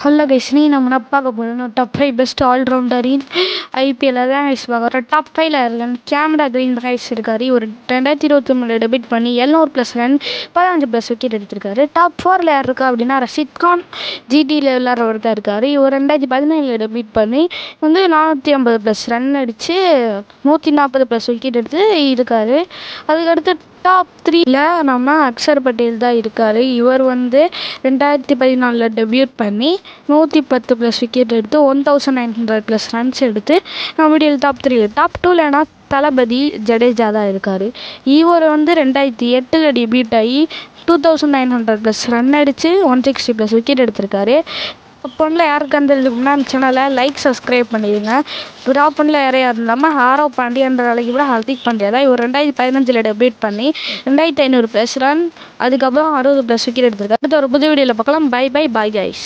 Hello guys, நம்ம என்ன பார்க்க போகிறோம்னா டாப் 5 பெஸ்ட் ஆல்ரவுண்டரின் ஐபிஎல் தான் கைஸ் பார்க்குறோம். டாப் 5ல இருக்காங்க கேமரா கிரீன் கைஸ் இருக்காரு. ஒரு 2023 டெபிட் பண்ணி 700+ ரன் 15+ விக்கெட் எடுத்திருக்காரு. டாப் 4ல் யார் இருக்கா அப்படின்னா ரஷீத் கான் ஜிடியில் விளாட்றவர் தான் இருக்கார். இவர் 2017 டெபிட் பண்ணி 450+ ரன் அடித்து 140+ விக்கெட் எடுத்து இருக்கார். அதுக்கடுத்து டாப் 3ல நம்ம அக்ஷர் பட்டேல் தான் இருக்கார். இவர் 2014 டெபியூட் பண்ணி 110+ விக்கெட் எடுத்து 1900+ ரன்ஸ் எடுத்து மிடில் டாப் 3. டாப் 2லனா தளபதி ஜடேஜா தான் இருக்கார். இவர் 2008 டெபியூட் ஆகி 2900+ ரன் அடித்து 160+ விக்கெட் எடுத்திருக்காரு. பொண்ணில் யாருக்கு தெரிஞ்சுக்கணும்னா அந்த சேனலை லைக் சப்ஸ்கிரைப் பண்ணிடுங்க. டாப் 1ல யாரையா இல்லாமல் ஹாரவ் பாண்டியன்ற வேலைக்கு கூட ஹர்திக் பாண்டியா தான். இவர் 2015 டெபியூட் பண்ணி 2500+ ரன் அதுக்கப்புறம் 60+ விக்கெட் எடுத்திருக்காரு. அடுத்த ஒரு புது வீடியோவில் பார்க்கலாம். Bye guys.